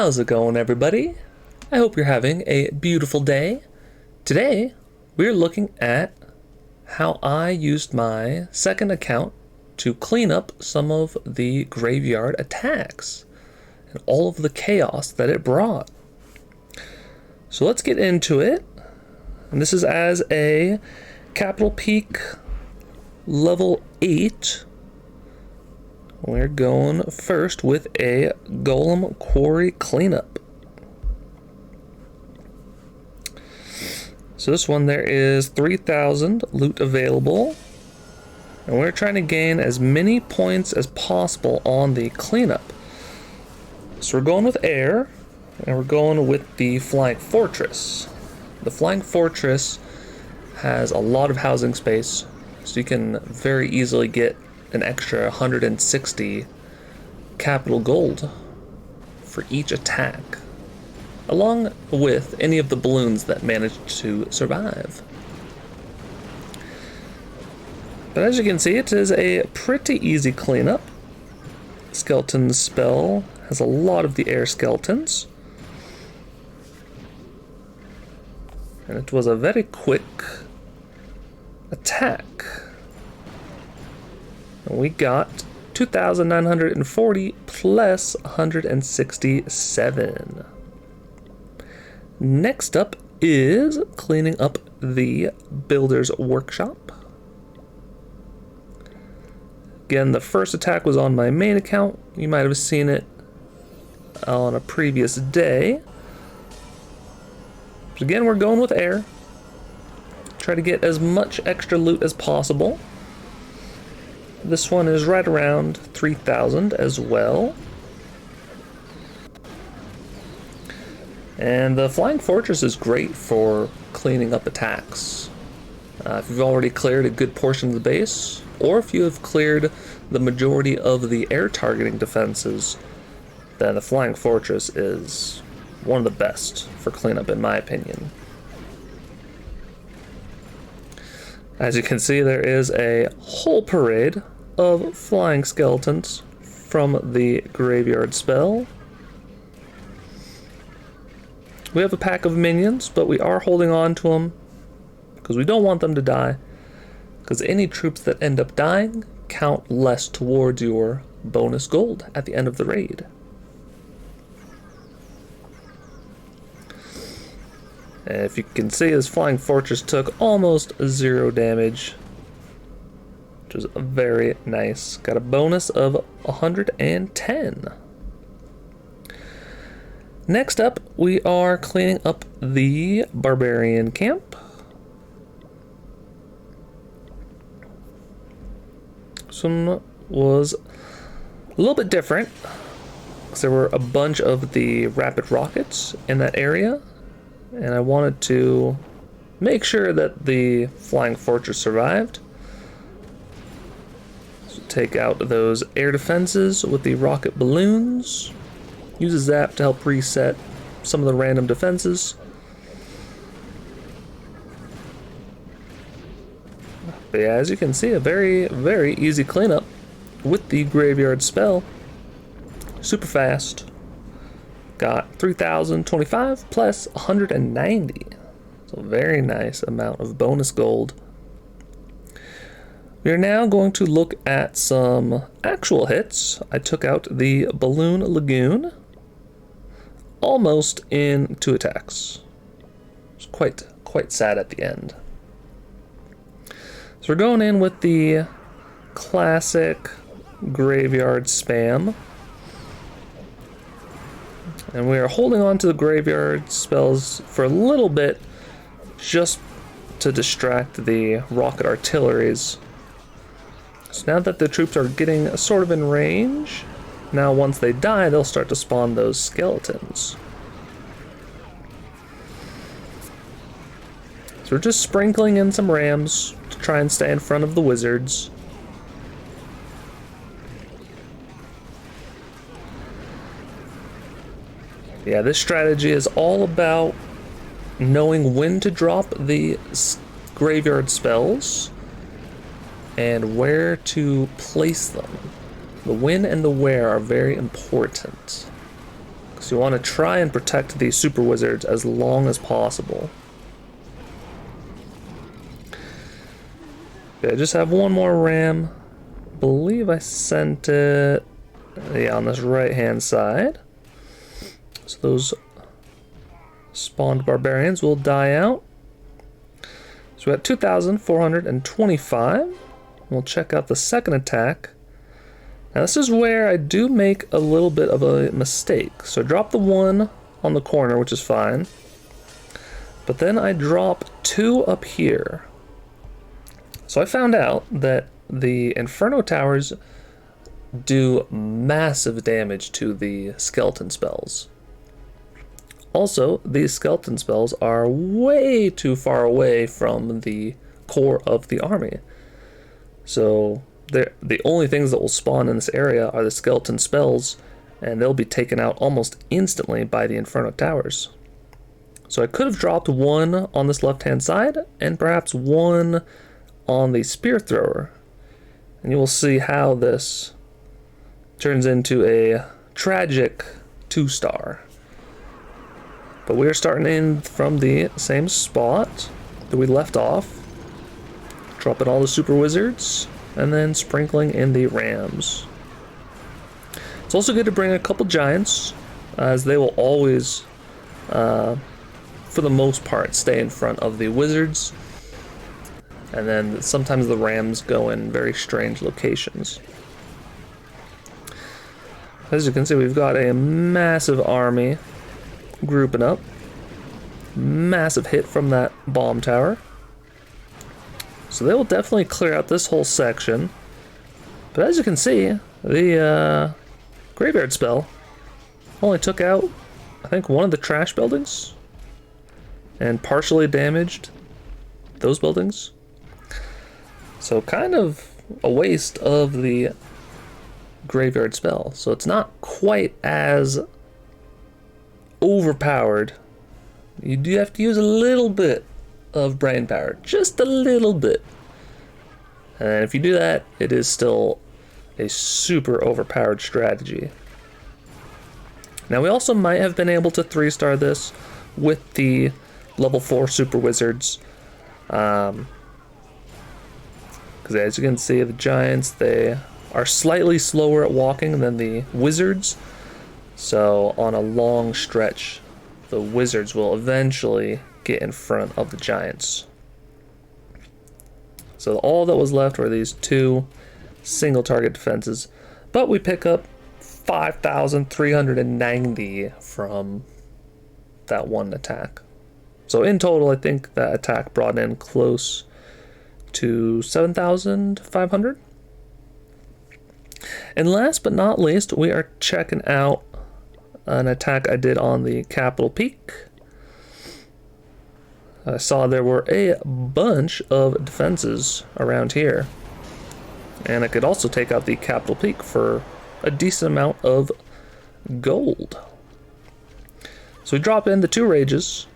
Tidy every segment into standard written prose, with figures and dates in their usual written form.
How's it going, everybody? I hope you're having a beautiful day. Today, we're looking at how I used my second account to clean up some of the graveyard attacks and all of the chaos that it brought. So let's get into it. And this is as a Capital Peak level 8. We're going first with a Golem Quarry cleanup. So this one, there is 3,000 loot available, and we're trying to gain as many points as possible on the cleanup. So we're going with air, and we're going with the Flying Fortress. The Flying Fortress has a lot of housing space, so you can very easily get an extra 160 capital gold for each attack, along with any of the balloons that managed to survive. But as you can see, it is a pretty easy cleanup. Skeleton spell has a lot of the air skeletons, and it was a very quick attack. And we got 2,940 plus 167. Next up is cleaning up the Builder's Workshop. Again, the first attack was on my main account. You might have seen it on a previous day. But again, we're going with air. Try to get as much extra loot as possible. This one is right around 3,000 as well. And the Flying Fortress is great for cleaning up attacks. If you've already cleared a good portion of the base, or if you have cleared the majority of the air targeting defenses, then the Flying Fortress is one of the best for cleanup, in my opinion. As you can see, there is a whole parade of flying skeletons from the graveyard spell. We have a pack of minions, but we are holding on to them because we don't want them to die, because any troops that end up dying count less towards your bonus gold at the end of the raid. And if you can see, this Flying Fortress took almost 0 damage, which was very nice. Got a bonus of 110. Next up, we are cleaning up the Barbarian camp. This one was a little bit different, because there were a bunch of the rapid rockets in that area, and I wanted to make sure that the Flying Fortress survived. So take out those air defenses with the rocket balloons. Use a zap to help reset some of the random defenses. But yeah, as you can see, a very, very easy cleanup with the graveyard spell. Super fast. Got 3,025 plus 190. So very nice amount of bonus gold. We are now going to look at some actual hits. I took out the Balloon Lagoon almost in 2 attacks. It's quite sad at the end. So we're going in with the classic graveyard spam. And we are holding on to the graveyard spells for a little bit, just to distract the rocket artilleries. So now that the troops are getting sort of in range, now once they die, they'll start to spawn those skeletons. So we're just sprinkling in some rams to try and stay in front of the wizards. Yeah, this strategy is all about knowing when to drop the graveyard spells and where to place them. The when and the where are very important. So you want to try and protect the super wizards as long as possible. Okay, I just have one more ram. I believe I sent it, yeah, on this right hand side. So those spawned barbarians will die out. So we got 2,425. We'll check out the second attack. Now this is where I do make a little bit of a mistake. So I drop the 1 on the corner, which is fine. But then I drop 2 up here. So I found out that the Inferno Towers do massive damage to the skeleton spells. Also, these skeleton spells are way too far away from the core of the army. So the only things that will spawn in this area are the skeleton spells, and they'll be taken out almost instantly by the Inferno Towers. So I could have dropped 1 on this left-hand side, and perhaps 1 on the Spear Thrower. And you will see how this turns into a tragic 2-star. But we're starting in from the same spot that we left off. Dropping all the super wizards, and then sprinkling in the rams. It's also good to bring a couple giants, as they will always, for the most part, stay in front of the wizards. And then sometimes the rams go in very strange locations. As you can see, we've got a massive army grouping up. Massive hit from that bomb tower. So they will definitely clear out this whole section. But as you can see, the graveyard spell only took out, I think, 1 of the trash buildings. And partially damaged those buildings. So kind of a waste of the graveyard spell. So it's not quite as overpowered. You do have to use a little bit of brain power, just a little bit. And if you do that, it is still a super overpowered strategy. Now we also might have been able to 3-star this with the level 4 super wizards. Because as you can see, the giants, they are slightly slower at walking than the wizards. So on a long stretch, the wizards will eventually get in front of the giants. So all that was left were these 2 single target defenses. But we pick up 5,390 from that one attack. So in total, I think that attack brought in close to 7,500. And last but not least, we are checking out an attack I did on the Capital Peak. I saw there were a bunch of defenses around here. And I could also take out the Capital Peak for a decent amount of gold. So we drop in the 2 rages,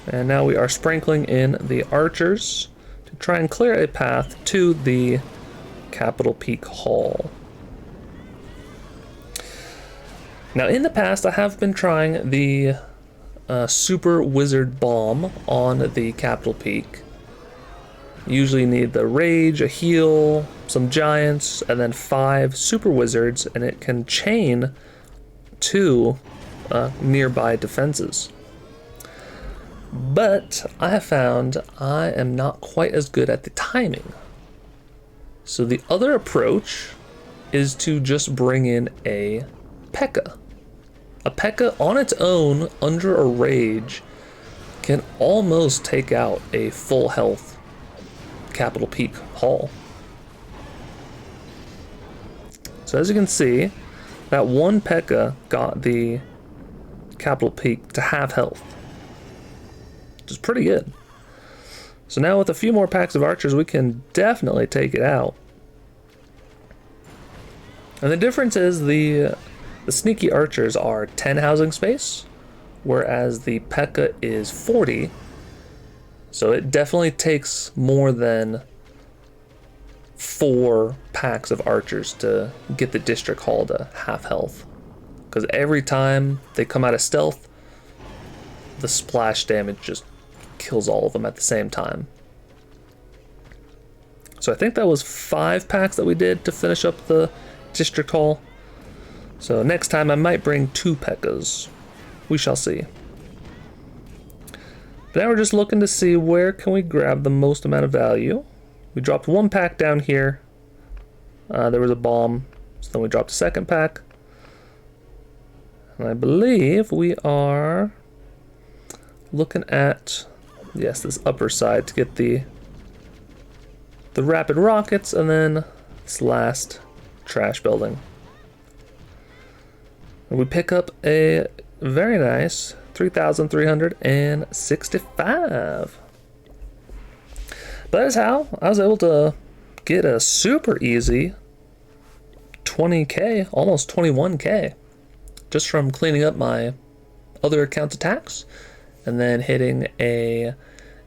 and now we are sprinkling in the archers to try and clear a path to the Capital Peak Hall. Now in the past I have been trying the Super Wizard Bomb on the Capital Peak. Usually you need the Rage, a heal, some giants, and then 5 Super Wizards, and it can chain 2 nearby defenses. But I have found I am not quite as good at the timing. So the other approach is to just bring in a P.E.K.K.A. A P.E.K.K.A. on its own, under a rage, can almost take out a full health Capital Peak Hall. So as you can see, that one P.E.K.K.A. got the Capital Peak to half health, which is pretty good. So now with a few more packs of archers, we can definitely take it out. And the difference is the sneaky archers are 10 housing space, whereas the P.E.K.K.A. is 40. So it definitely takes more than 4 packs of archers to get the district hall to half health. because every time they come out of stealth, the splash damage just kills all of them at the same time. So I think that was 5 packs that we did to finish up the District Hall. So next time I might bring 2 P.E.K.K.A.s. We shall see. But now we're just looking to see where can we grab the most amount of value. We dropped 1 pack down here. There was a bomb, so then we dropped a 2nd pack. And I believe we are looking at, yes, this upper side to get the rapid rockets, and then this last trash building. And we pick up a very nice 3,365. But that is how I was able to get a super easy 20k, almost 21k, just from cleaning up my other account attacks and then hitting a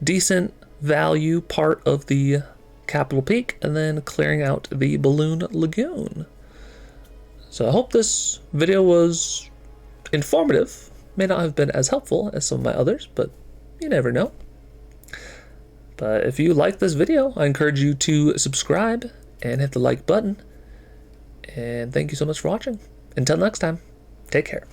decent value part of the Capital Peak and then clearing out the Balloon Lagoon. So I hope this video was informative. May not have been as helpful as some of my others, but you never know. But if you like this video, I encourage you to subscribe and hit the like button. And thank you so much for watching. Until next time, take care.